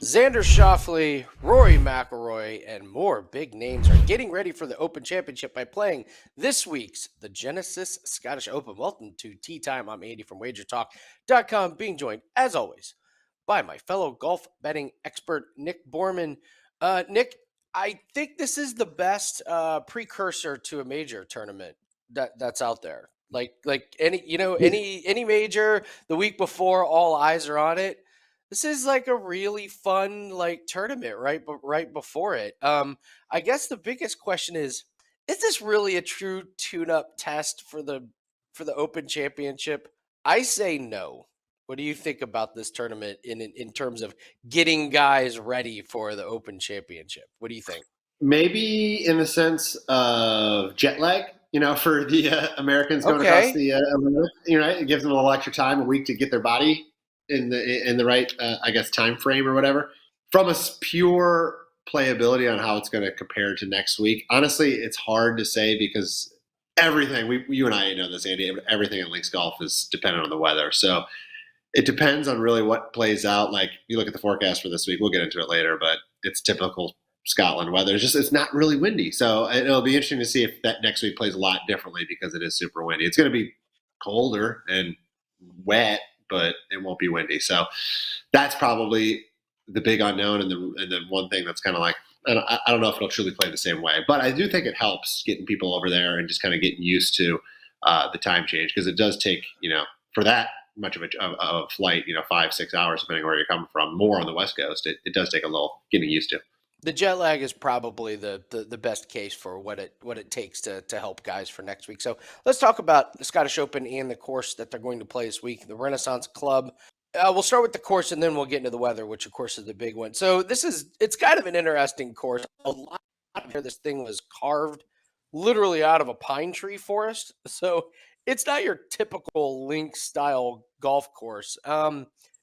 Xander Schauffele, Rory McIlroy, and more big names are getting ready for the Open Championship by playing this week's the Genesis Scottish Open. Welcome to Tea Time. I'm Andy from WagerTalk.com, being joined, as always, by my fellow golf betting expert, Nick Borman. Nick, I think this is the best precursor to a major tournament that's out there. Like any major the week before, all eyes are on it. This is like a really fun tournament right before it. I guess the biggest question is this really a true tune-up test for the Open Championship? I say no. What do you think about this tournament in terms of getting guys ready for the Open Championship? What do you think? Maybe in the sense of jet lag, for the Americans going across Okay. the Atlantic, it gives them a little extra time, a week to get their body in the right, I guess, time frame or whatever. From a pure playability on how it's going to compare to next week, honestly, it's hard to say because everything you and I know this, Andy. Everything in links golf is dependent on the weather, so it depends on really what plays out. Like you look at the forecast for this week, we'll get into it later, but it's typical Scotland weather. It's not really windy. So it'll be interesting to see if that next week plays a lot differently because it is super windy. It's going to be colder and wet, but it won't be windy. So that's probably the big unknown and the one thing that's kind of like, I don't know if it'll truly play the same way, but I do think it helps getting people over there and just kind of getting used to the time change because it does take, for that much of a flight, 5-6 hours, depending on where you're coming from, more on the West Coast, it does take a little getting used to. The jet lag is probably the best case for what it takes to help guys for next week. So let's talk about the Scottish Open and the course that they're going to play this week, the Renaissance Club. We'll start with the course and then we'll get into the weather, which of course is the big one. So it's kind of an interesting course. A lot of this thing was carved literally out of a pine tree forest. So it's not your typical link style golf course.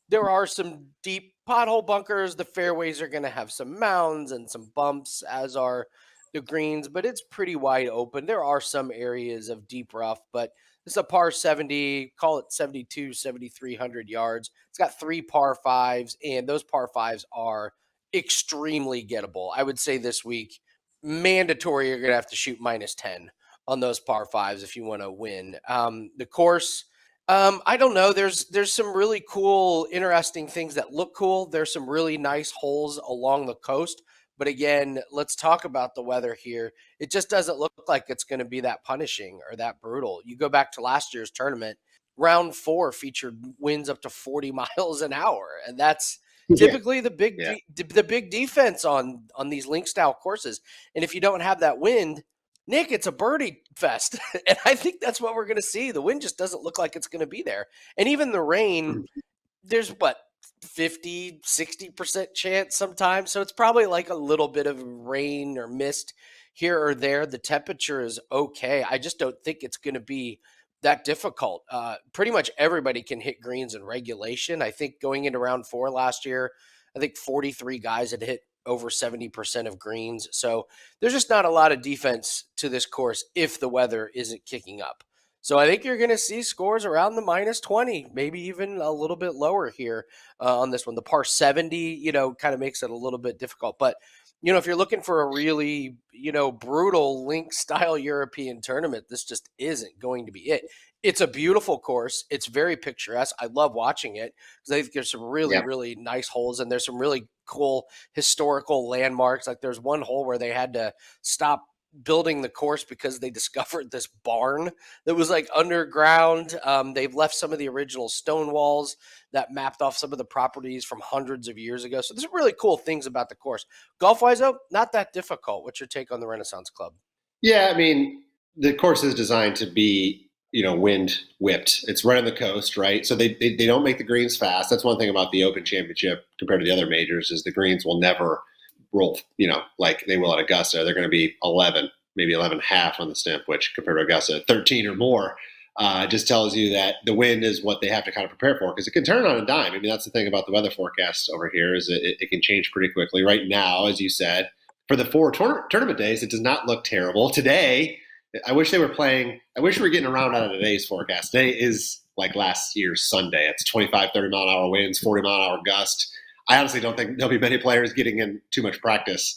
There are some deep pothole bunkers. The fairways are going to have some mounds and some bumps, as are the greens, but it's pretty wide open. There are some areas of deep rough, but this is a par 70, call it 72, 7,300 yards. It's got 3 par 5s, and those par 5s are extremely gettable. I would say this week, mandatory, you're going to have to shoot -10 on those par 5s if you want to win. The course, I don't know. There's some really cool, interesting things that look cool. There's some really nice holes along the coast. But again, let's talk about the weather here. It just doesn't look like it's going to be that punishing or that brutal. You go back to last year's tournament, round 4 featured winds up to 40 miles an hour, and that's Yeah. typically the Yeah. big defense on these link style courses. And if you don't have that wind, Nick, it's a birdie fest. And I think that's what we're going to see. The wind just doesn't look like it's going to be there. And even the rain, there's 50, 60% chance sometimes. So it's probably like a little bit of rain or mist here or there. The temperature is okay. I just don't think it's going to be that difficult. Pretty much everybody can hit greens in regulation. I think going into round 4 last year, I think 43 guys had hit over 70% of greens. So there's just not a lot of defense to this course if the weather isn't kicking up. So I think you're going to see scores around the -20, maybe even a little bit lower here on this one. The par 70, kind of makes it a little bit difficult. But, if you're looking for a really, brutal link style European tournament, this just isn't going to be it. It's a beautiful course. It's very picturesque. I love watching it because I think there's some really, Yeah. really nice holes and there's some really cool historical landmarks. Like there's one hole where they had to stop building the course because they discovered this barn that was like underground. They've left some of the original stone walls that mapped off some of the properties from hundreds of years ago. So there's really cool things about the course. Golf wise, though, not that difficult. What's your take on the Renaissance Club? Yeah. I mean, the course is designed to be, wind whipped. It's right on the coast, right? So they don't make the greens fast. That's one thing about the Open Championship compared to the other majors is the greens will never roll, like they will at Augusta. They're going to be 11, maybe 11 half on the stimp, which compared to Augusta, 13 or more. Just tells you that the wind is what they have to kind of prepare for because it can turn on a dime. I mean, that's the thing about the weather forecast over here is it can change pretty quickly. Right now, as you said, for the 4 tournament days, it does not look terrible. Today, I wish they were playing. I wish we were getting around out of today's forecast. Today is like last year's Sunday. It's 25, 30 mile an hour winds, 40 mile an hour gust. I honestly don't think there'll be many players getting in too much practice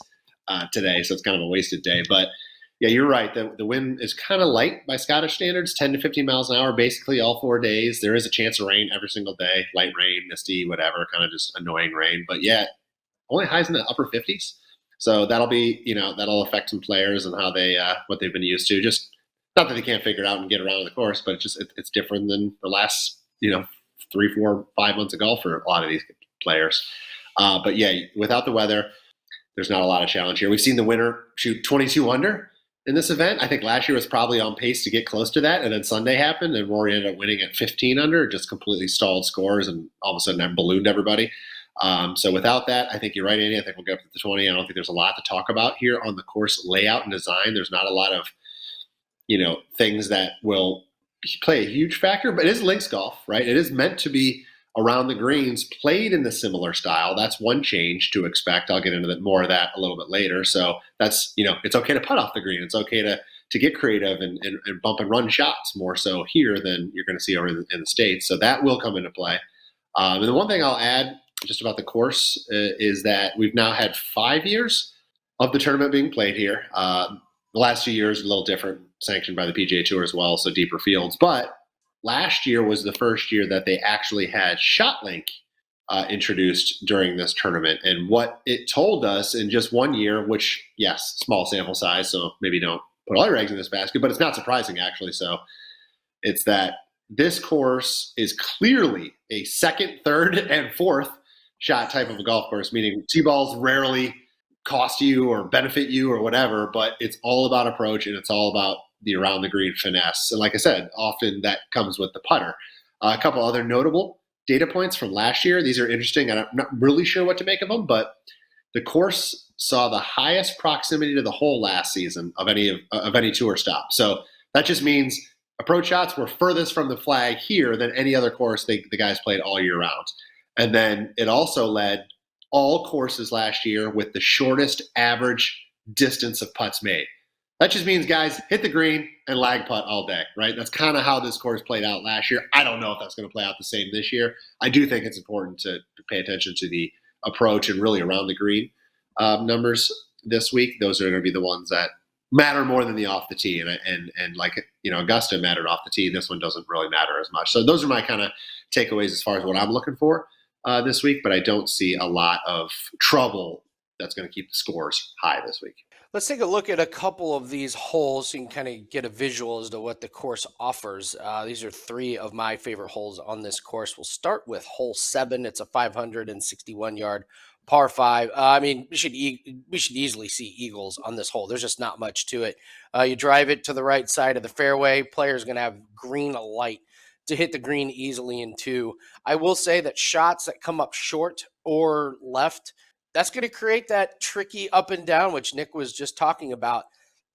today, so it's kind of a wasted day. But yeah, you're right. The wind is kind of light by Scottish standards, 10 to 15 miles an hour, basically all 4 days. There is a chance of rain every single day, light rain, misty, whatever, kind of just annoying rain. But yeah, only highs in the upper 50s. So that'll be, that'll affect some players and how they, what they've been used to. Just not that they can't figure it out and get around the course, but it's different than the last, 3, 4, 5 months of golf for a lot of these players. But yeah, without the weather, there's not a lot of challenge here. We've seen the winner shoot 22 under in this event. I think last year was probably on pace to get close to that, and then Sunday happened, and Rory ended up winning at 15 under, just completely stalled scores, and all of a sudden that ballooned everybody. So without that, I think you're right, Andy. I think we'll get up to the 20. I don't think there's a lot to talk about here on the course layout and design. There's not a lot of, things that will play a huge factor, but it is links golf, right? It is meant to be around the greens, played in the similar style. That's one change to expect. I'll get into more of that a little bit later. So that's, it's okay to putt off the green. It's okay to get creative and bump and run shots more so here than you're going to see over in the States. So that will come into play. And the one thing I'll add just about the course is that we've now had 5 years of the tournament being played here. The last 2 years, a little different, sanctioned by the PGA Tour as well, so deeper fields. But last year was the first year that they actually had ShotLink introduced during this tournament. And what it told us in just 1 year, which, yes, small sample size, so maybe don't put all your eggs in this basket, but it's not surprising, actually. So it's that this course is clearly a second, third, and fourth shot type of a golf course, meaning tee balls rarely cost you or benefit you or whatever, but it's all about approach and it's all about the around the green finesse. And like I said, often that comes with the putter. A couple other notable data points from last year. These are interesting, and I'm not really sure what to make of them, but the course saw the highest proximity to the hole last season of any tour stop. So that just means approach shots were furthest from the flag here than any other course the guys played all year round. And then it also led all courses last year with the shortest average distance of putts made. That just means guys hit the green and lag putt all day, right? That's kind of how this course played out last year. I don't know if that's going to play out the same this year. I do think it's important to pay attention to the approach and really around the green numbers this week. Those are going to be the ones that matter more than the off the tee. And like, Augusta mattered off the tee. This one doesn't really matter as much. So those are my kind of takeaways as far as what I'm looking for this week, but I don't see a lot of trouble that's going to keep the scores high this week. Let's take a look at a couple of these holes so you can kind of get a visual as to what the course offers. These are 3 of my favorite holes on this course. We'll start with hole 7. It's a 561-yard par 5. We should easily see eagles on this hole. There's just not much to it. You drive it to the right side of the fairway. Player's going to have green light to hit the green easily in 2. I will say that shots that come up short or left, that's going to create that tricky up and down, which Nick was just talking about.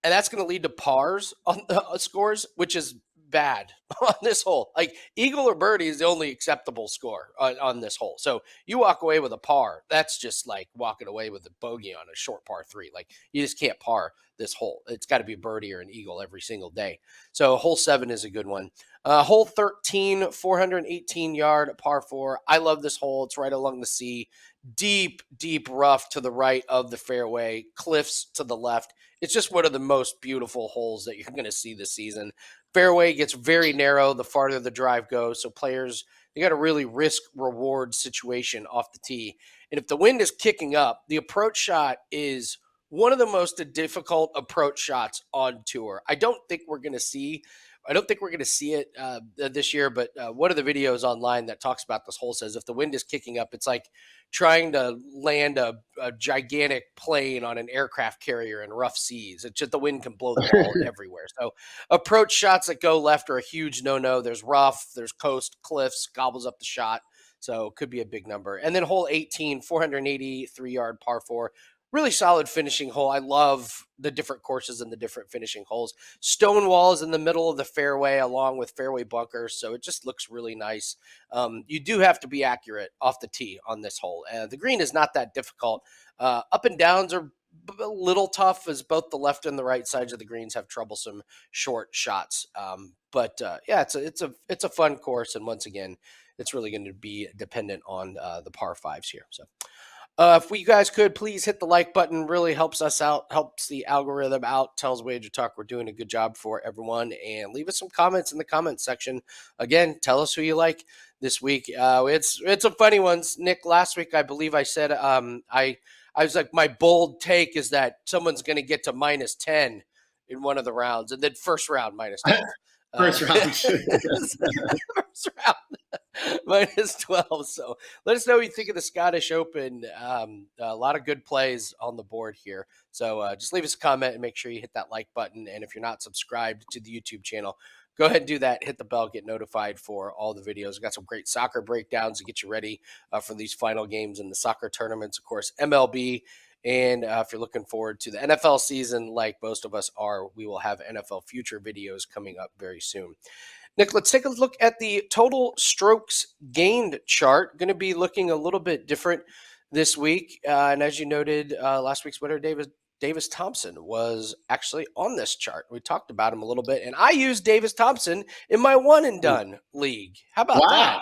And that's going to lead to pars on the scores, which is bad on this hole. Like eagle or birdie is the only acceptable score on this hole. So you walk away with a par. That's just like walking away with a bogey on a short par 3. Like you just can't par this hole. It's got to be a birdie or an eagle every single day. So hole 7 is a good one. Hole 13, 418-yard par 4. I love this hole. It's right along the sea. Deep rough to the right of the fairway, cliffs to the left. It's just one of the most beautiful holes that you're going to see this season. Fairway gets very narrow the farther the drive goes, so players, they got a really risk-reward situation off the tee. And if the wind is kicking up, the approach shot is one of the most difficult approach shots on tour. I don't think we're going to see it this year, but one of the videos online that talks about this hole says if the wind is kicking up, it's like trying to land a gigantic plane on an aircraft carrier in rough seas. It's just the wind can blow the ball everywhere. So approach shots that go left are a huge no-no. There's rough, there's coast, cliffs, gobbles up the shot. So it could be a big number. And then hole 18, 483-yard par 4. Really solid finishing hole. I love the different courses and the different finishing holes. Stone walls in the middle of the fairway along with fairway bunkers, so it just looks really nice. You do have to be accurate off the tee on this hole. The green is not that difficult. Up and downs are a little tough as both the left and the right sides of the greens have troublesome short shots. But it's a fun course, and once again, it's really going to be dependent on the par fives here. So if you guys could please hit the like button, really helps us out, helps the algorithm out, tells WagerTalk we're doing a good job for everyone, and leave us some comments in the comments section. Again, tell us who you like this week. It's some funny ones. Nick, last week I believe I said I was like, my bold take is that someone's going to get to -10 in one of the rounds, and then first round -12. First round. First round -12. So let us know what you think of the Scottish Open. A lot of good plays on the board here. So just leave us a comment and make sure you hit that like button. And if you're not subscribed to the YouTube channel, go ahead and do that. Hit the bell, get notified for all the videos. We've got some great soccer breakdowns to get you ready for these final games in the soccer tournaments. Of course, MLB. And if you're looking forward to the NFL season, like most of us are, we will have NFL future videos coming up very soon. Nick, let's take a look at the total strokes gained chart. Going to be looking a little bit different this week. And as you noted, last week's winner, Davis Thompson, was actually on this chart. We talked about him a little bit, and I used Davis Thompson in my one and done league. How about that?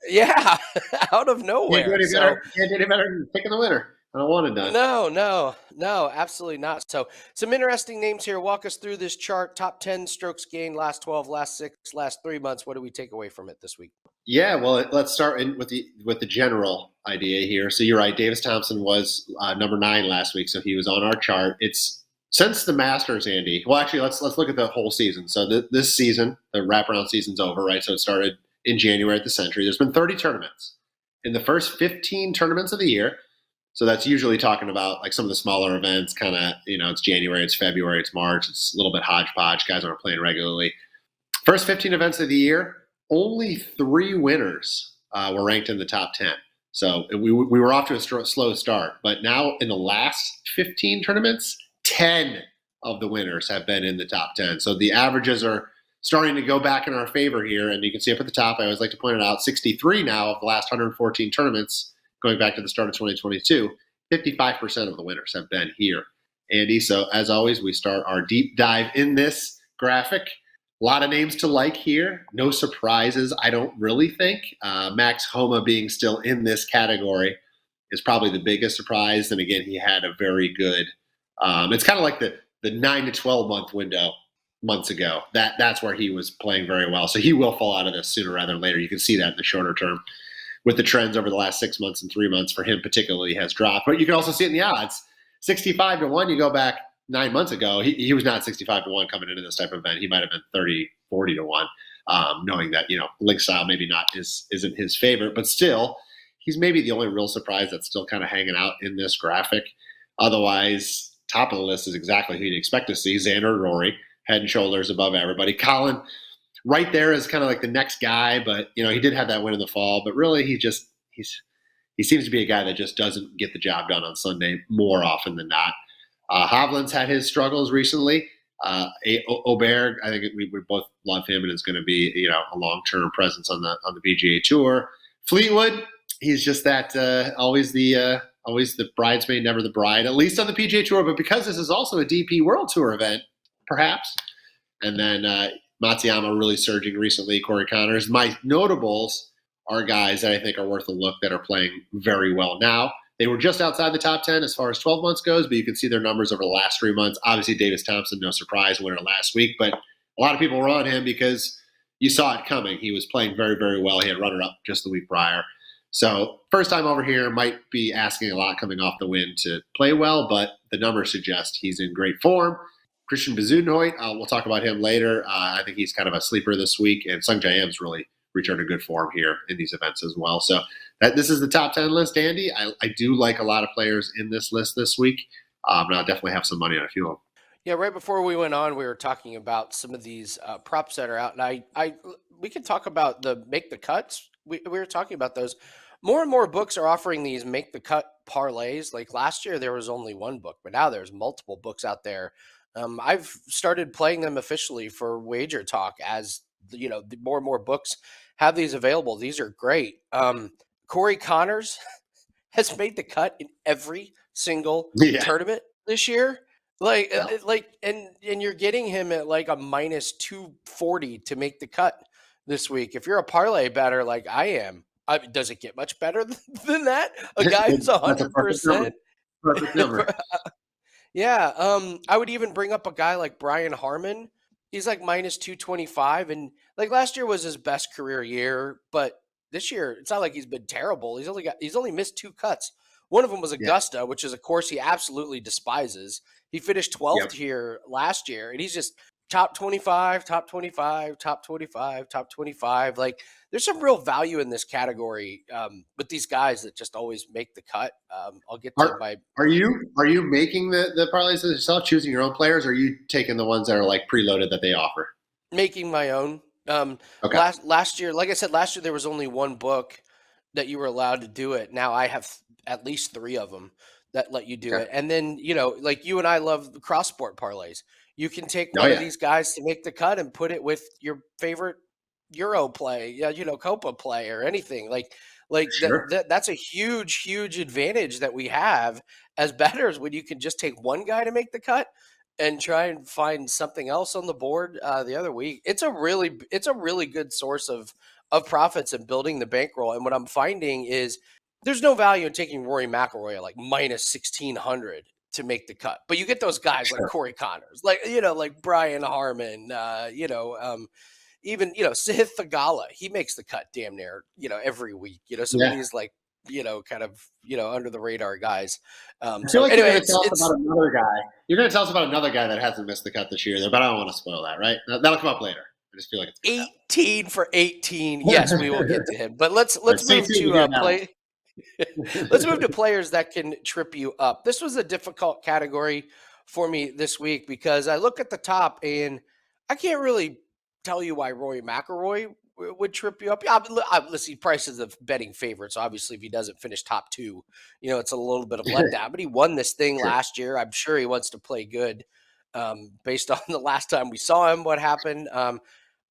Yeah, out of nowhere. Can't do any better than picking the winner. I don't want it done. No, absolutely not. So some interesting names here. Walk us through this chart. Top 10 strokes gained, last 12, last 6, last 3 months. What do we take away from it this week? Yeah, well, let's start with the general idea here. So you're right. Davis Thompson was number 9 last week, so he was on our chart. It's since the Masters, Andy. Well, actually, let's look at the whole season. So this season, the wraparound season's over, right? So it started in January at the Century. There's been 30 tournaments. In the first 15 tournaments of the year, so that's usually talking about like some of the smaller events, kind of, it's January, it's February, it's March, it's a little bit hodgepodge. Guys aren't playing regularly. First 15 events of the year, only 3 winners were ranked in the top 10. So we were off to a slow start. But now in the last 15 tournaments, 10 of the winners have been in the top 10. So the averages are starting to go back in our favor here. And you can see up at the top, I always like to point it out, 63 now of the last 114 tournaments, going back to the start of 2022, 55% of the winners have been here, Andy. So as always, we start our deep dive in this graphic. A lot of names to like here. No surprises, I don't really think. Max Homa being still in this category is probably the biggest surprise. And again, he had a very good, it's kind of like the 9 to 12 month window months ago. That's where he was playing very well. So he will fall out of this sooner rather than later. You can see that in the shorter term, with the trends over the last 6 months and 3 months for him particularly has dropped. But you can also see it in the odds. 65 to 1, you go back 9 months ago, he was not 65 to 1 coming into this type of event. He might have been 30, 40 to 1, knowing that, link style maybe isn't his favorite, but still, he's maybe the only real surprise that's still kind of hanging out in this graphic. Otherwise, top of the list is exactly who you'd expect to see. Xander, Rory, head and shoulders above everybody. Collin, right there is kind of like the next guy, but he did have that win in the fall, but really he seems to be a guy that just doesn't get the job done on Sunday more often than not. Hovland's had his struggles recently. Aberg, I think we both love him and is going to be a long-term presence on the PGA Tour. Fleetwood, he's just that always the bridesmaid, never the bride, at least on the PGA Tour. But because this is also a DP World Tour event, perhaps, and then Matsuyama really surging recently, Corey Connors. My notables are guys that I think are worth a look that are playing very well now. They were just outside the top 10 as far as 12 months goes, but you can see their numbers over the last 3 months. Obviously, Davis Thompson, no surprise, winner last week, but a lot of people were on him because you saw it coming. He was playing very, very well. He had runner-up just the week prior. So first time over here, might be asking a lot coming off the win to play well, but the numbers suggest he's in great form. Christian Bezuidenhout, we'll talk about him later. I think he's kind of a sleeper this week, and Sung Jae-Im's really returned to good form here in these events as well. So this is the top 10 list, Andy. I do like a lot of players in this list this week, and I'll definitely have some money on a few of them. Yeah, right before we went on, we were talking about some of these props that are out, and we can talk about the make the cuts. We were talking about those. More and more books are offering these make the cut parlays. Like last year, there was only one book, but now there's multiple books out there. I've started playing them officially for WagerTalk as the more and more books have these available. These are great. Corey Connors has made the cut in every single tournament this year. And you're getting him at like a -240 to make the cut this week. If you're a parlay better like I am, does it get much better than that? A guy who's That's a perfect number. 100%. Perfect number. Yeah, I would even bring up a guy like Brian Harmon. He's like minus 225, and like last year was his best career year, but this year it's not like he's been terrible. He's only missed 2 cuts. One of them was Yeah. Augusta, which is a course he absolutely despises. He finished 12th Yep. here last year, and he's just top 25, top 25, top 25, top 25. Like there's some real value in this category with these guys that just always make the cut. I'll get to my. Are you making the parlays yourself, choosing your own players, or are you taking the ones that are like preloaded that they offer? Making my own. Okay. Last year, like I said, last year there was only one book that you were allowed to do it. Now I have at least 3 of them that let you do Okay. it. And then, like you and I love the cross sport parlays. You can take Oh, one of yeah. these guys to make the cut and put it with your favorite Euro play, Copa play or anything. Sure. That's a huge advantage that we have as bettors when you can just take one guy to make the cut and try and find something else on the board the other week. It's a really good source of profits and building the bankroll. And what I'm finding is there's no value in taking Rory McIlroy at like minus 1,600 to make the cut, but you get those guys like Sure. Corey Connors, like Brian Harmon, even Sahith Theegala. He makes the cut damn near every week. Some of Yeah. these like kind of under the radar guys. I feel So like anyway, you're going to tell us about another guy. You're going to tell us about another guy that hasn't missed the cut this year, but I don't want to spoil that, right? That'll come up later. I just feel like it's 18 for 18. Yes, we will get to him. But let's Stay move tuned to again now. play. Let's move to players that can trip you up. This was a difficult category for me this week because I look at the top and I can't really tell you why Rory McIlroy would trip you up. Yeah, listen, Price is a betting favorite, so obviously if he doesn't finish top 2, it's a little bit of letdown. But he won this thing Sure. last year. I'm sure he wants to play good. Based on the last time we saw him, what happened?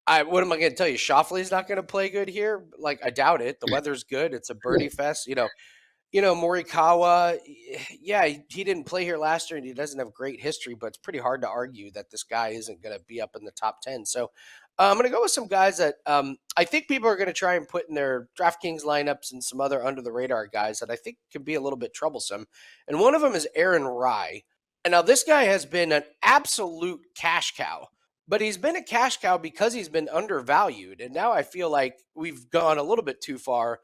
What am I going to tell you? Schauffele's not going to play good here. Like I doubt it. The weather's good. It's a birdie fest. Morikawa. Yeah, he didn't play here last year, and he doesn't have great history. But it's pretty hard to argue that this guy isn't going to be up in the top 10. So I'm going to go with some guys that I think people are going to try and put in their DraftKings lineups and some other under the radar guys that I think can be a little bit troublesome. And one of them is Aaron Rye. And now this guy has been an absolute cash cow. But he's been a cash cow because he's been undervalued. And now I feel like we've gone a little bit too far.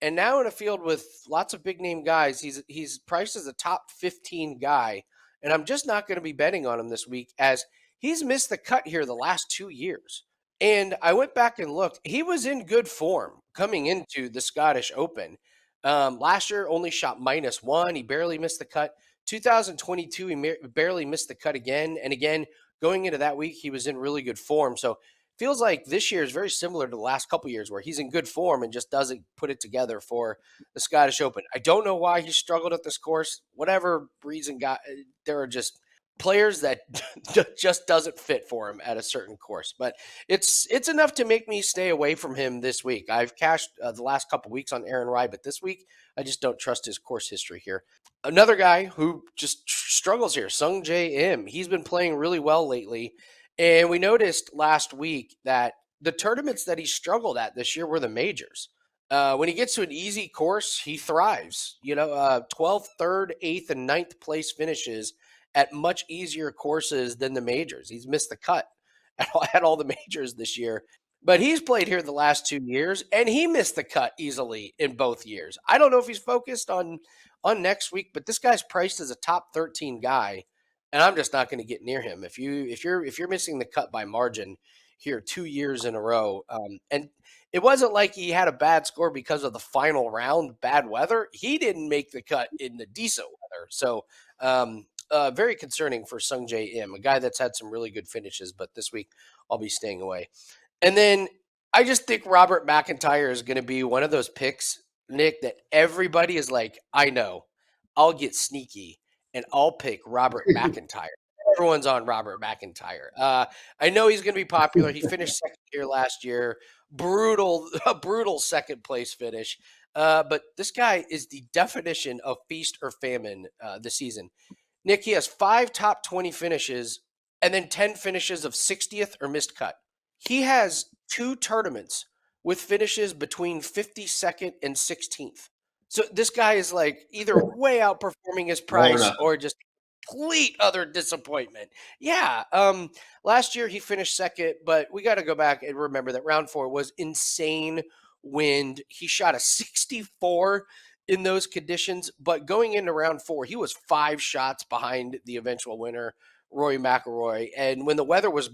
And now in a field with lots of big name guys, he's priced as a top 15 guy. And I'm just not going to be betting on him this week as he's missed the cut here the last 2 years. And I went back and looked. He was in good form coming into the Scottish Open. Last year only shot -1. He barely missed the cut. 2022, he barely missed the cut again. And again, going into that week, he was in really good form. So feels like this year is very similar to the last couple years where he's in good form and just doesn't put it together for the Scottish Open. I don't know why he struggled at this course. Whatever reason there are just players that just doesn't fit for him at a certain course. But it's enough to make me stay away from him this week. I've cashed the last couple weeks on Aaron Rye, but this week I just don't trust his course history here. Another guy who just struggles here, Sung Jae Im. He's been playing really well lately. And we noticed last week that the tournaments that he struggled at this year were the majors. When he gets to an easy course, he thrives. 12th, 3rd, 8th, and 9th place finishes at much easier courses than the majors. He's missed the cut at all the majors this year. But he's played here the last 2 years, and he missed the cut easily in both years. I don't know if he's focused on next week, but this guy's priced as a top 13 guy, and I'm just not going to get near him. If you're missing the cut by margin here 2 years in a row, and it wasn't like he had a bad score because of the final round bad weather. He didn't make the cut in the decent weather, so very concerning for Sung Jae Im, a guy that's had some really good finishes, but this week I'll be staying away. And then I just think Robert McIntyre is going to be one of those picks, Nick, that everybody is like, I know, I'll get sneaky and I'll pick Robert McIntyre. Everyone's on Robert McIntyre. I know he's going to be popular. He finished second here last year. A brutal second place finish. But this guy is the definition of feast or famine this season. Nick, he has 5 top 20 finishes and then 10 finishes of 60th or missed cut. He has 2 tournaments with finishes between 52nd and 16th. So this guy is like either way outperforming his price or just complete utter disappointment. Yeah. Last year he finished second, but we got to go back and remember that round 4 was insane wind. He shot a 64 in those conditions, but going into round 4, he was 5 shots behind the eventual winner, Rory McIlroy. And when the weather was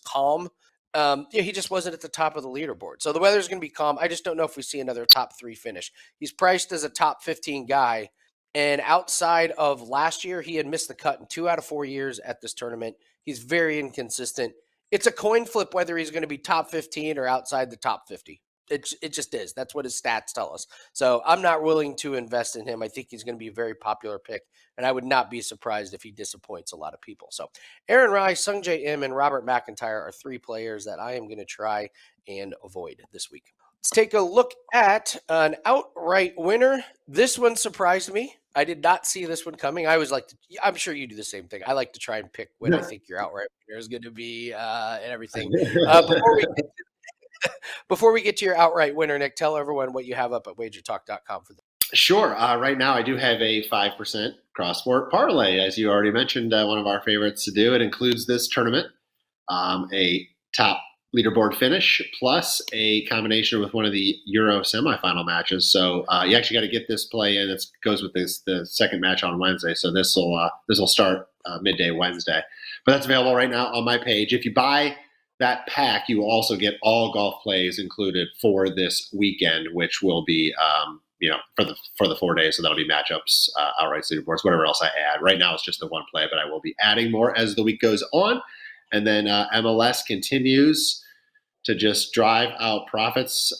calm, he just wasn't at the top of the leaderboard. So the weather's going to be calm. I just don't know if we see another top 3 finish. He's priced as a top 15 guy. And outside of last year, he had missed the cut in 2 out of 4 years at this tournament. He's very inconsistent. It's a coin flip whether he's going to be top 15 or outside the top 50. It just is. That's what his stats tell us. So I'm not willing to invest in him. I think he's going to be a very popular pick, and I would not be surprised if he disappoints a lot of people. So Aaron Rai, Sungjae Im, and Robert McIntyre are 3 players that I am going to try and avoid this week. Let's take a look at an outright winner. This one surprised me. I did not see this one coming. I always like to, I'm sure you do the same thing. I like to try and pick when I think your outright winner is going to be and everything. Before we get to your outright winner, Nick, tell everyone what you have up at WagerTalk.com for them. Sure. Right now, I do have a 5% cross-sport parlay, as you already mentioned, one of our favorites to do. It includes this tournament, a top leaderboard finish, plus a combination with one of the Euro semifinal matches. So you actually got to get this play in. It goes with the second match on Wednesday. So this will start midday Wednesday. But that's available right now on my page. If you buy that pack, you will also get all golf plays included for this weekend, which will be for the 4 days. So that'll be matchups, outright leaderboards, whatever else I add. Right now it's just the one play, but I will be adding more as the week goes on. And then MLS continues to just drive out profits.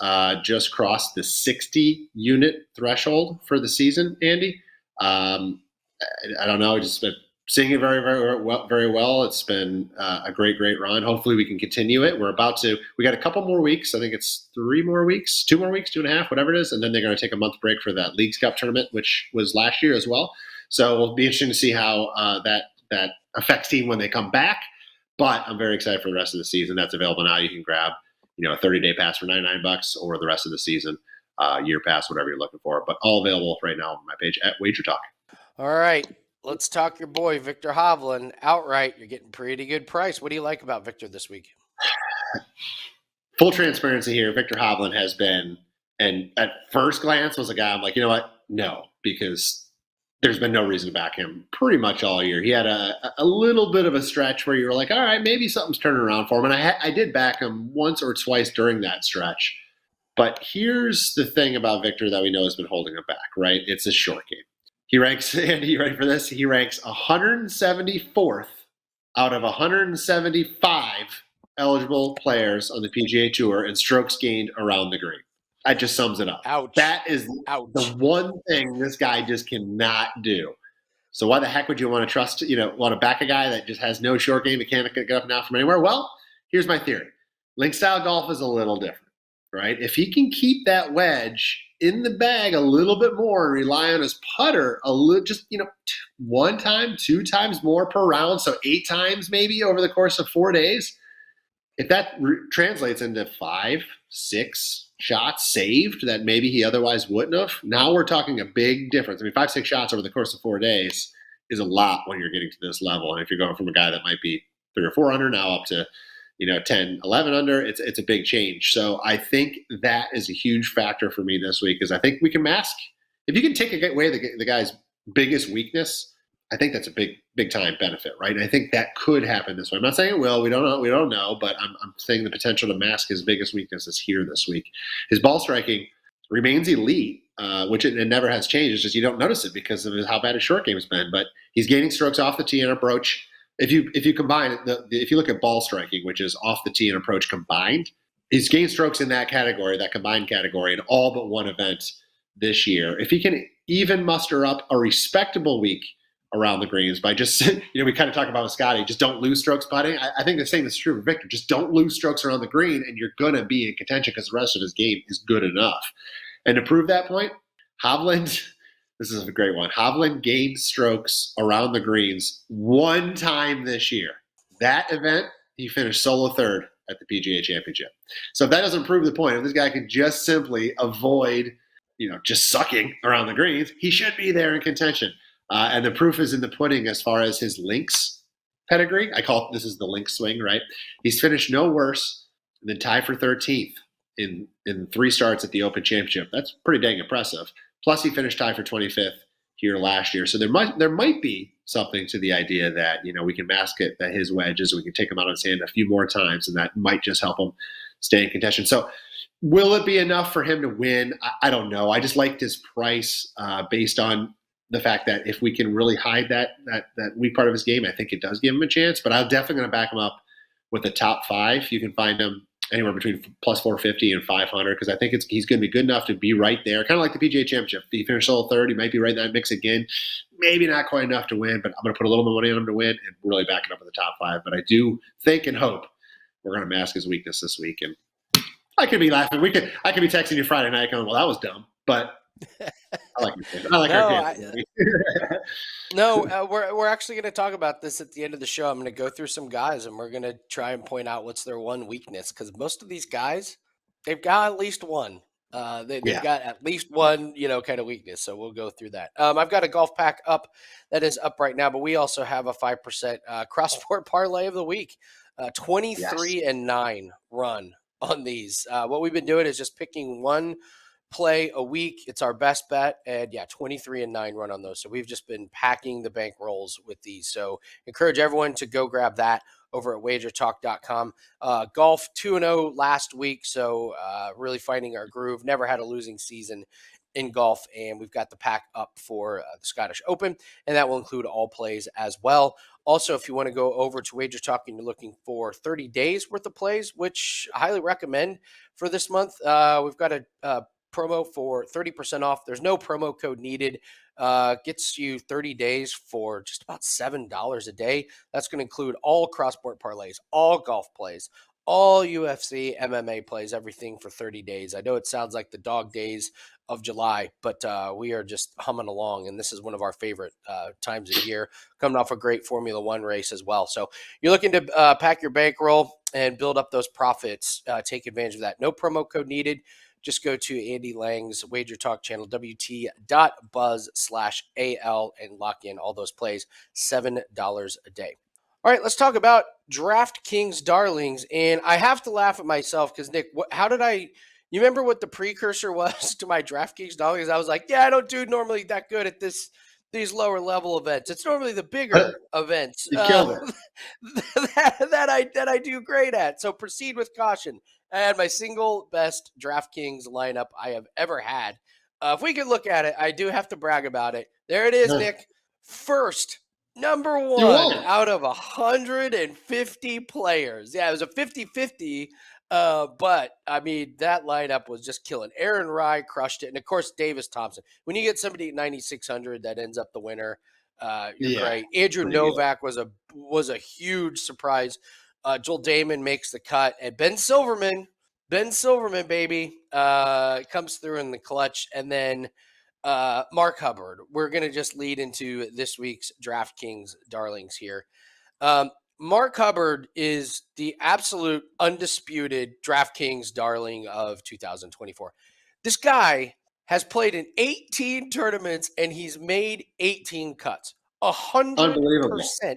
Just crossed the 60 unit threshold for the season, Andy. I don't know. Just been seeing it very, very well. It's been a great run. Hopefully we can continue it. We got a couple more weeks. I think it's 3 more weeks, 2 more weeks, 2.5, whatever it is. And then they're going to take a month break for that Leagues Cup tournament, which was last year as well. So it'll be interesting to see how that affects team when they come back. But I'm very excited for the rest of the season. That's available now. You can grab, a 30-day pass for $99 or the rest of the season, year pass, whatever you're looking for. But all available right now on my page at WagerTalk. All right. Let's talk your boy, Viktor Hovland. Outright, you're getting pretty good price. What do you like about Viktor this week? Full transparency here. Viktor Hovland has been, and at first glance was a guy I'm like, you know what? No, because there's been no reason to back him pretty much all year. He had a little bit of a stretch where you were like, all right, maybe something's turning around for him. And I did back him once or twice during that stretch. But here's the thing about Viktor that we know has been holding him back, right? It's a short game. He ranks, Andy, you ready for this? He ranks 174th out of 175 eligible players on the PGA Tour in strokes gained around the green. That just sums it up. Ouch. That is the one thing this guy just cannot do. So why the heck would you want to back a guy that just has no short game, he can't get up and out from anywhere? Well, here's my theory. Link style golf is a little different, right? If he can keep that wedge in the bag a little bit more and rely on his putter a little, just, 1 time, 2 times more per round, so 8 times maybe over the course of 4 days, if that translates into 5, 6 shots saved that maybe he otherwise wouldn't have, now we're talking a big difference. I mean, 5, 6 shots over the course of 4 days is a lot when you're getting to this level. And if you're going from a guy that might be 3 or 4 under now up to 10, 11 under, it's a big change. So I think that is a huge factor for me this week, because I think we can mask. If you can take away the guy's biggest weakness, I think that's a big time benefit, right? And I think that could happen this way. I'm not saying it will. We don't know, but I'm saying the potential to mask his biggest weakness is here this week. His ball striking remains elite, which it never has changed. It's just you don't notice it because of how bad his short game has been. But he's gaining strokes off the tee and approach. If you combine it, if you look at ball striking, which is off the tee and approach combined, he's gained strokes in that category, that combined category, in all but one event this year. If he can even muster up a respectable week around the greens by just, we kind of talk about with Scotty, just don't lose strokes putting. I think the same is true for Viktor. Just don't lose strokes around the green and you're going to be in contention because the rest of his game is good enough. And to prove that point, Hovland, this is a great one. Hovland gained strokes around the greens 1 time this year. That event, he finished solo 3rd at the PGA Championship. So if that doesn't prove the point, if this guy can just simply avoid, just sucking around the greens, he should be there in contention. And the proof is in the pudding as far as his links pedigree. This is the link swing, right? He's finished no worse than tied for 13th in 3 starts at the Open Championship. That's pretty dang impressive. Plus, he finished tied for 25th here last year. So there might be something to the idea that we can mask it, that his wedges, we can take him out on sand a few more times, and that might just help him stay in contention. So will it be enough for him to win? I don't know. I just liked his price based on the fact that if we can really hide that weak part of his game, I think it does give him a chance. But I'm definitely going to back him up with the top 5. You can find him anywhere between plus 450 and 500 because I think he's going to be good enough to be right there, kind of like the PGA Championship. If he finished sole third, he might be right in that mix again. Maybe not quite enough to win, but I'm going to put a little more money on him to win and really back it up with the top 5. But I do think and hope we're going to mask his weakness this week. And I could be laughing. I could be texting you Friday night going, well, that was dumb. But I like our kids. We're actually going to talk about this at the end of the show. I'm going to go through some guys, and we're going to try and point out what's their one weakness, because most of these guys, they've got at least one. They've got at least one, kind of weakness. So we'll go through that. I've got a golf pack up that is up right now, but we also have a 5% cross-sport parlay of the week, 23-9 run on these. What we've been doing is just picking one play a week. It's our best bet, and 23-9 run on those. So we've just been packing the bank rolls with these. So encourage everyone to go grab that over at WagerTalk.com. Golf 2-0 last week, so really finding our groove. Never had a losing season in golf, and we've got the pack up for the Scottish Open, and that will include all plays as well. Also, if you want to go over to WagerTalk and you're looking for 30 days worth of plays, which I highly recommend for this month, we've got a promo for 30% off. There's no promo code needed. Gets you 30 days for just about $7 a day. That's going to include all cross-sport parlays, all golf plays, all UFC, MMA plays, everything for 30 days. I know it sounds like the dog days of July, but we are just humming along, and this is one of our favorite times of year, coming off a great Formula One race as well. So you're looking to pack your bankroll and build up those profits. Take advantage of that. No promo code needed. Just go to Andy Lang's Wager Talk channel, wt.buzz/AL, and lock in all those plays, $7 a day. All right, let's talk about DraftKings darlings. And I have to laugh at myself because, Nick, you remember what the precursor was to my DraftKings darlings? I was like, I don't do normally that good at these lower level events. It's normally the bigger events you killed it. that I do great at. So proceed with caution. I had my single best DraftKings lineup I have ever had. If we could look at it, I do have to brag about it. There it is, Nick. First, number 1 out of 150 players. Yeah, it was a 50-50, but, I mean, that lineup was just killing. Aaron Rye crushed it, and, of course, Davis Thompson. When you get somebody at 9,600 that ends up the winner, you're great. Andrew Novak was a huge surprise. Joel Damon makes the cut, and Ben Silverman, baby, comes through in the clutch. And then Mark Hubbard. We're going to just lead into this week's DraftKings darlings here. Mark Hubbard is the absolute undisputed DraftKings darling of 2024. This guy has played in 18 tournaments, and he's made 18 cuts. 100%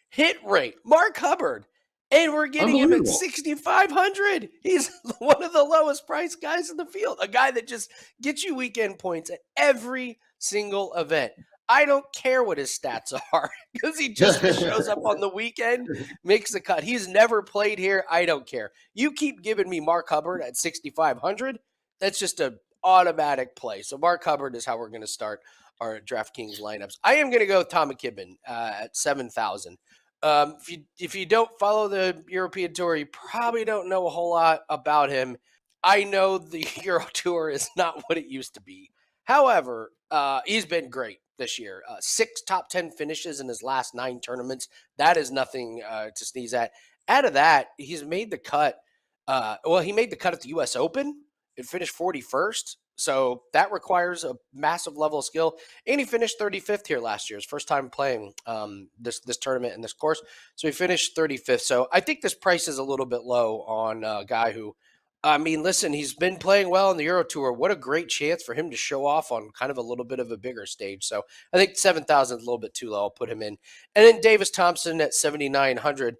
hit rate. Mark Hubbard. And we're getting him at 6,500. He's one of the lowest priced guys in the field. A guy that just gets you weekend points at every single event. I don't care what his stats are because he just shows up on the weekend, makes the cut. He's never played here. I don't care. You keep giving me Mark Hubbard at 6,500. That's just an automatic play. So Mark Hubbard is how we're going to start our DraftKings lineups. I am going to go with Tom McKibben at 7,000. If you don't follow the European Tour, you probably don't know a whole lot about him. I know the Euro Tour is not what it used to be. However, he's been great this year. 6 top 10 finishes in his last 9 tournaments. That is nothing to sneeze at. Out of that, he's made the cut. He made the cut at the U.S. Open and finished 41st. So that requires a massive level of skill. And he finished 35th here last year. His first time playing this tournament and this course. So he finished 35th. So I think this price is a little bit low on a guy who, I mean, listen, he's been playing well in the Euro Tour. What a great chance for him to show off on kind of a little bit of a bigger stage. So I think 7,000 is a little bit too low. I'll put him in. And then Davis Thompson at 7,900.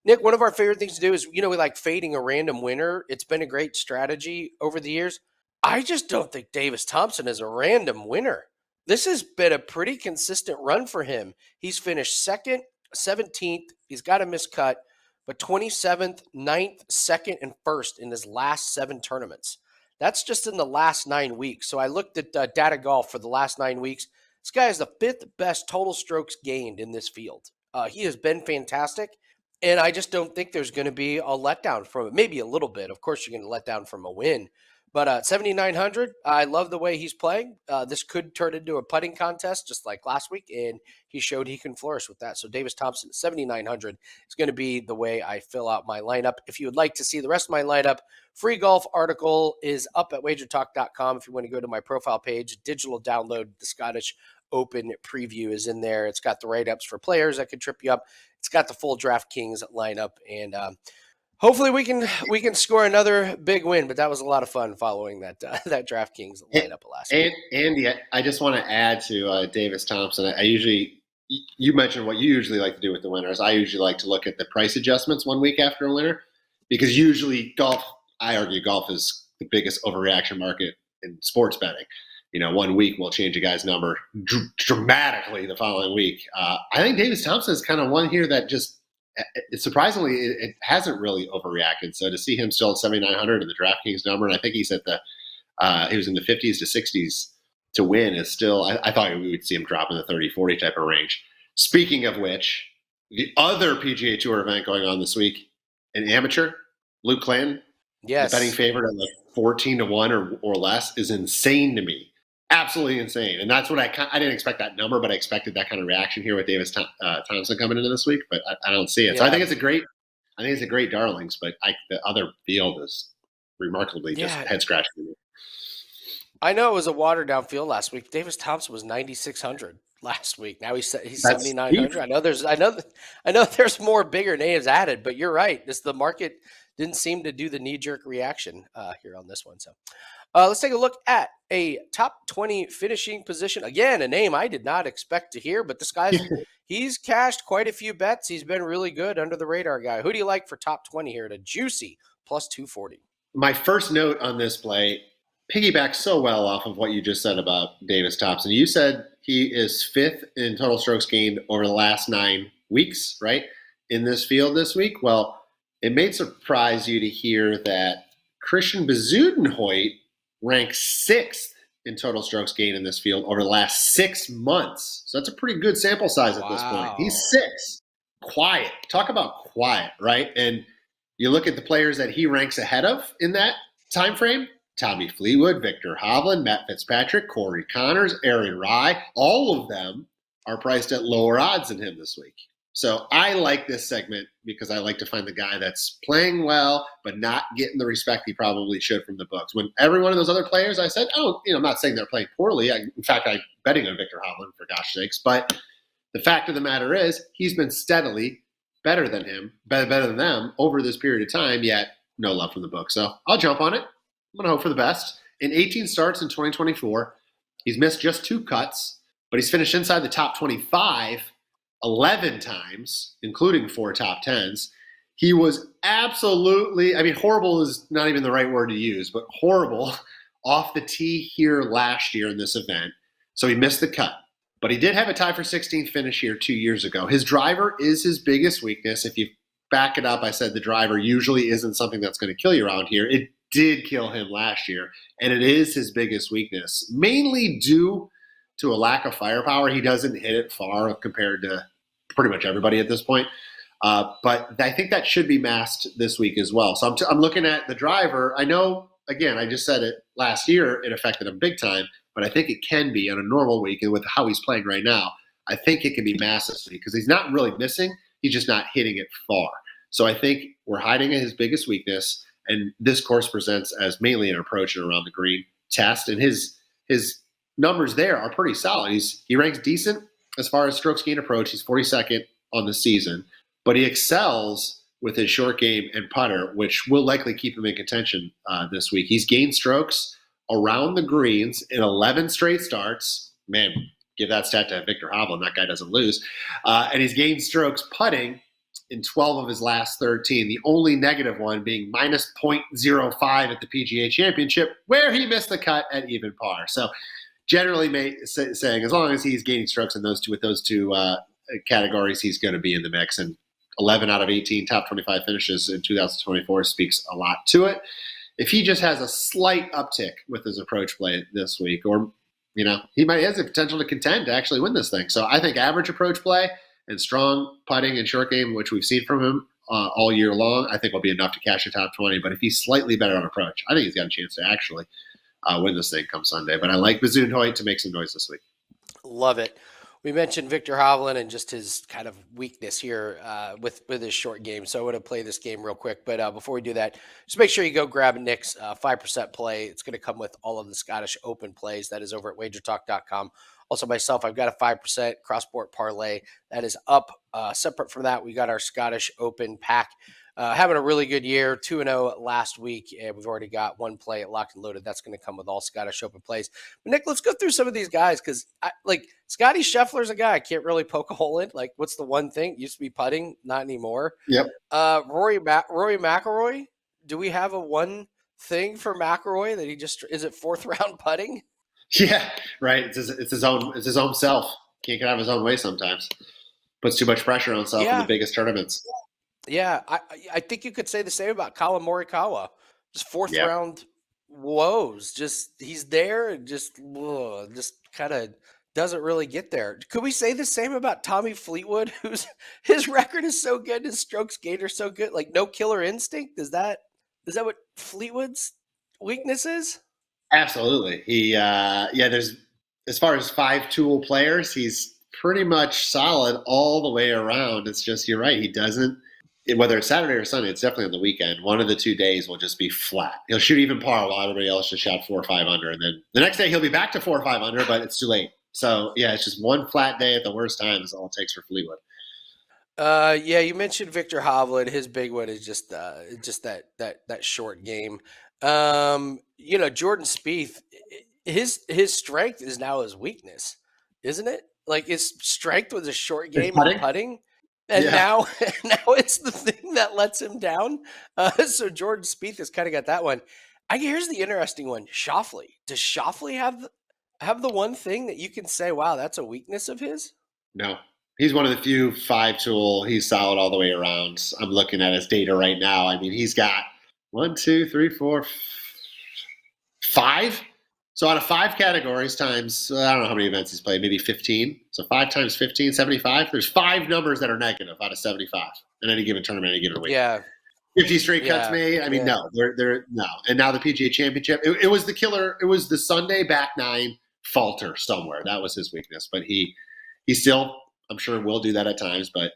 Nick, one of our favorite things to do is, we like fading a random winner. It's been a great strategy over the years. I just don't think Davis Thompson is a random winner. This has been a pretty consistent run for him. He's finished second, 17th. He's got a miscut, but 27th, 9th, 2nd, and 1st in his last 7 tournaments. That's just in the last 9 weeks. So I looked at Data Golf for the last 9 weeks. This guy is the 5th best total strokes gained in this field. He has been fantastic. And I just don't think there's going to be a letdown from it. Maybe a little bit. Of course, you're going to let down from a win. But 7,900, I love the way he's playing. This could turn into a putting contest just like last week, and he showed he can flourish with that. So Davis Thompson, 7,900 is going to be the way I fill out my lineup. If you would like to see the rest of my lineup, free golf article is up at WagerTalk.com. If you want to go to my profile page, digital download, the Scottish Open preview is in there. It's got the write-ups for players that could trip you up. It's got the full DraftKings lineup, and hopefully we can score another big win. But that was a lot of fun following that DraftKings lineup last week. Andy, I just want to add to Davis Thompson. You mentioned what you usually like to do with the winners. I usually like to look at the price adjustments 1 week after a winner, because usually I argue golf is the biggest overreaction market in sports betting. 1 week will change a guy's number dramatically the following week. I think Davis Thompson is kind of one here that just surprisingly it hasn't really overreacted. So to see him still at 7,900 in the DraftKings number, and I think he's at he was in the 50s to 60s to win, is still. I thought we would see him drop in the 30, 40 type of range. Speaking of which, the other PGA Tour event going on this week, an amateur, Luke Clanton, yes, the betting favorite at like 14-1 or less, is insane to me. Absolutely insane. And that's what I didn't expect that number, but I expected that kind of reaction here with Davis Thompson coming into this week, but I don't see it. Yeah. So I think it's a great darlings, but the other field is remarkably just head scratching to me. I know it was a watered down field last week. Davis Thompson was 9,600 last week. Now he's 7,900. I know there's more bigger names added, but you're right. The market didn't seem to do the knee jerk reaction here on this one. So let's take a look at a top 20 finishing position. Again, a name I did not expect to hear, but this guy's he's cashed quite a few bets. He's been really good under the radar guy. Who do you like for top 20 here at a juicy plus 240? My first note on this play piggybacks so well off of what you just said about Davis Thompson. You said he is 5th in total strokes gained over the last 9 weeks, right, in this field this week. Well, it may surprise you to hear that Christian Bezuidenhout ranks 6th in total strokes gained in this field over the last 6 months. So that's a pretty good sample size at this point. He's 6th. Quiet. Talk about quiet, right? And you look at the players that he ranks ahead of in that time frame: Tommy Fleetwood, Viktor Hovland, Matt Fitzpatrick, Corey Connors, Aaron Rai. All of them are priced at lower odds than him this week. So I like this segment because I like to find the guy that's playing well but not getting the respect he probably should from the books. When every one of those other players, I said, I'm not saying they're playing poorly. In fact, I'm betting on Viktor Hovland, for gosh sakes. But the fact of the matter is he's been steadily better than them over this period of time, yet no love from the book. So I'll jump on it. I'm going to hope for the best. In 18 starts in 2024, he's missed just 2 cuts, but he's finished inside the top 25 11 times, including 4 top 10s. He was absolutely, horrible is not even the right word to use, but horrible off the tee here last year in this event. So he missed the cut. But he did have a tie for 16th finish here 2 years ago. His driver is his biggest weakness. If you back it up, I said the driver usually isn't something that's going to kill you around here. It did kill him last year, and it is his biggest weakness, mainly due to a lack of firepower. He doesn't hit it far compared to pretty much everybody at this point. But I think that should be masked this week as well. So I'm looking at the driver. I know, again, I just said it last year, it affected him big time, but I think it can be on a normal week, and with how he's playing right now, I think it can be massive because he's not really missing. He's just not hitting it far. So I think we're hiding his biggest weakness, and this course presents as mainly an approach and around the green. test, and his numbers there are pretty solid. He ranks decent as far as strokes gained approach. He's 42nd on the season, but he excels with his short game and putter, which will likely keep him in contention this week. He's gained strokes around the greens in 11 straight starts. Man, give that stat to Viktor Hovland. That guy doesn't lose. And he's gained strokes putting in 12 of his last 13. The only negative one being minus 0.05 at the PGA Championship, where he missed the cut at even par. So generally saying as long as he's gaining strokes in those two categories, he's going to be in the mix. And 11 out of 18 top 25 finishes in 2024 speaks a lot to it. If he just has a slight uptick with his approach play this week, or he might have the potential to contend to actually win this thing. So I think average approach play and strong putting and short game, which we've seen from him all year long, I think will be enough to cash a top 20. But if he's slightly better on approach, I think he's got a chance to actually win this thing come Sunday. But I like Bazoon Hoyt to make some noise this week. Love it. We mentioned Viktor Hovland and just his kind of weakness here with his short game. So I want to play this game real quick. But before we do that, just make sure you go grab Nick's 5% play. It's going to come with all of the Scottish Open plays. That is over at WagerTalk.com. Also myself, I've got a 5% cross-sport parlay that is up. Separate from that, we got our Scottish Open pack. Having a really good year, 2-0 last week, and we've already got one play at Locked and Loaded. That's going to come with all Scottish Open plays. But Nick, let's go through some of these guys because, Scotty Scheffler's a guy I can't really poke a hole in. Like, what's the one thing? Used to be putting, not anymore. Yep. Rory McIlroy, do we have a one thing for McIlroy that is it fourth round putting? Yeah, right. It's his own self. Can't get out of his own way sometimes. Puts too much pressure on himself in the biggest tournaments. Yeah, I think you could say the same about Collin Morikawa. Just fourth round woes. Just he's there and just kind of doesn't really get there. Could we say the same about Tommy Fleetwood, his record is so good, his strokes gained are so good, like no killer instinct? Is that what Fleetwood's weakness is? Absolutely. There's as far as 5-tool players, he's pretty much solid all the way around. It's just you're right. He doesn't. Whether it's Saturday or Sunday, it's definitely on the weekend. One of the 2 days will just be flat. He'll shoot even par while everybody else just shot 4 or 5 under. And then the next day he'll be back to 4 or 5 under, but it's too late. So, it's just one flat day at the worst time is all it takes for Fleetwood. You mentioned Viktor Hovland. His big one is just that short game. Jordan Spieth, his strength is now his weakness, isn't it? Like his strength was a short game and putting. And now it's the thing that lets him down. So Jordan Spieth has kind of got that one. Here's the interesting one. Schauffele. Does Schauffele have the one thing that you can say, wow, that's a weakness of his? No. He's one of the few 5-tool. He's solid all the way around. I'm looking at his data right now. I mean, he's got 1, 2, 3, 4, 5. So out of 5 categories times, I don't know how many events he's played, maybe 15. So 5 times 15, 75. There's 5 numbers that are negative out of 75 in any given tournament, any given week. Yeah. 50 straight cuts made. I mean, no, they're no. And now the PGA Championship, it was the killer. It was the Sunday back 9 falter somewhere. That was his weakness. But he still, I'm sure, will do that at times. But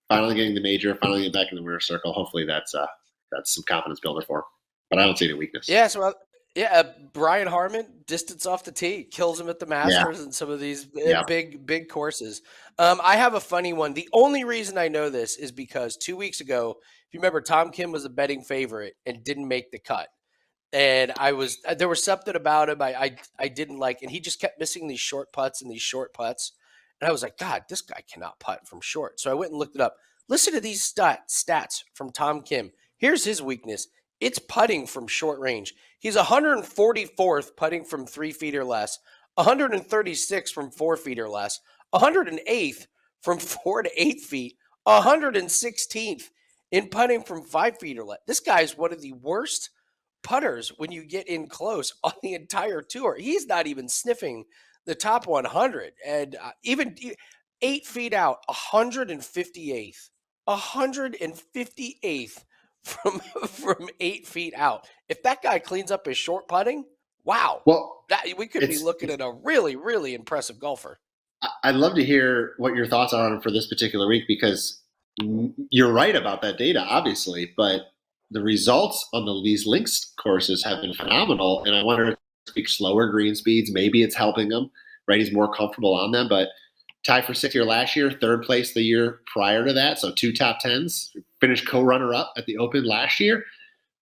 finally getting the major, finally getting back in the winner's circle. Hopefully that's some confidence builder for him. But I don't see any weakness. Yeah. So Brian Harman, distance off the tee, kills him at the Masters and some of these big courses. I have a funny one. The only reason I know this is because 2 weeks ago, if you remember, Tom Kim was a betting favorite and didn't make the cut. And there was something about him I didn't like, and he just kept missing these short putts. And I was like, God, this guy cannot putt from short. So I went and looked it up. Listen to these stats from Tom Kim. Here's his weakness. It's putting from short range. He's 144th putting from 3 feet or less, 136th from 4 feet or less, 108th from 4 to 8 feet, 116th in putting from 5 feet or less. This guy's one of the worst putters when you get in close on the entire tour. He's not even sniffing the top 100. And even 8 feet out, 158th. 158th from 8 feet out. If that guy cleans up his short putting, wow. Well, we could be looking at a really, really impressive golfer. I'd love to hear what your thoughts are on him for this particular week, because you're right about that data, obviously, but the results on these links courses have been phenomenal, and I wonder if it's week, slower green speeds. Maybe it's helping him, right? He's more comfortable on them, but tied for 6th year last year, 3rd place the year prior to that. So 2 top 10s, finished co-runner up at the Open last year.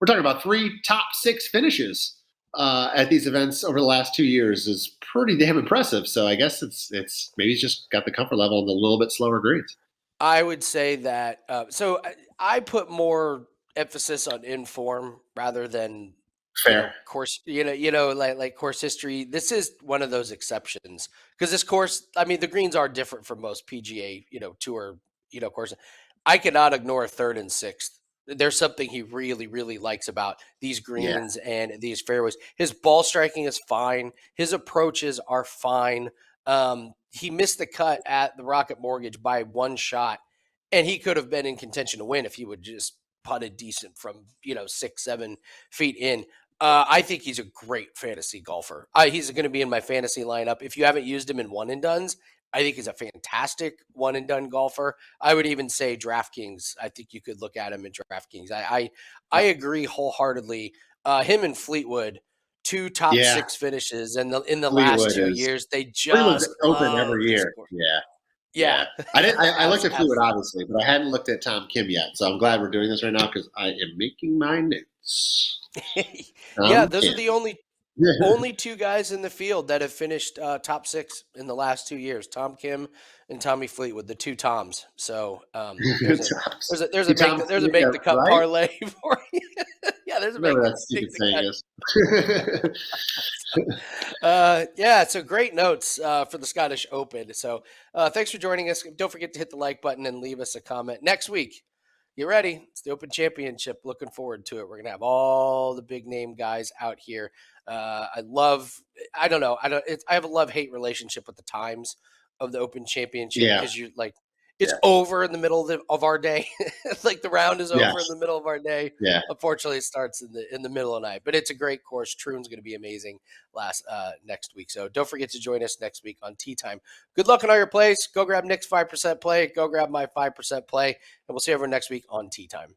We're talking about 3 top 6 finishes at these events over the last 2 years is pretty damn impressive. So I guess it's maybe he's just got the comfort level and a little bit slower greens. I would say that. So I put more emphasis on inform rather than Fair. course. Like course history. This is one of those exceptions because this course. I mean, the greens are different from most PGA Tour courses. I cannot ignore 3rd and 6th. There's something he really, really likes about these Yeah. greens and these fairways. His ball striking is fine. His approaches are fine. He missed the cut at the Rocket Mortgage by 1 shot, and he could have been in contention to win if he would just putted decent from 6-7 feet in. I think he's a great fantasy golfer. He's going to be in my fantasy lineup. If you haven't used him in one and dones, I think he's a fantastic one and done golfer. I would even say DraftKings. I think you could look at him in DraftKings. I agree wholeheartedly. Him and Fleetwood, 2 top 6 finishes, and in the last 2 years, they Fleetwood's just open every year. Yeah. I looked at Fleetwood obviously, but I hadn't looked at Tom Kim yet. So I'm glad we're doing this right now because I am making my notes. Yeah, those are the only 2 guys in the field that have finished top 6 in the last 2 years. Tom Kim and Tommy Fleetwood, the 2 Toms. So there's a make the cut right? parlay for you. Yeah, there's a make that stupid saying is. Yeah, so great notes for the Scottish Open. So thanks for joining us. Don't forget to hit the like button and leave us a comment. Next week, get ready. It's the Open Championship. Looking forward to it. We're going to have all the big name guys out here. I have a love-hate relationship with the times of the Open Championship because it's over in the middle of our day. Like the round is over in the middle of our day. Yeah. Unfortunately, it starts in the middle of the night, but it's a great course. Troon's going to be amazing next week. So don't forget to join us next week on Tea Time. Good luck on all your plays. Go grab Nick's 5% play. Go grab my 5% play, and we'll see everyone next week on Tea Time.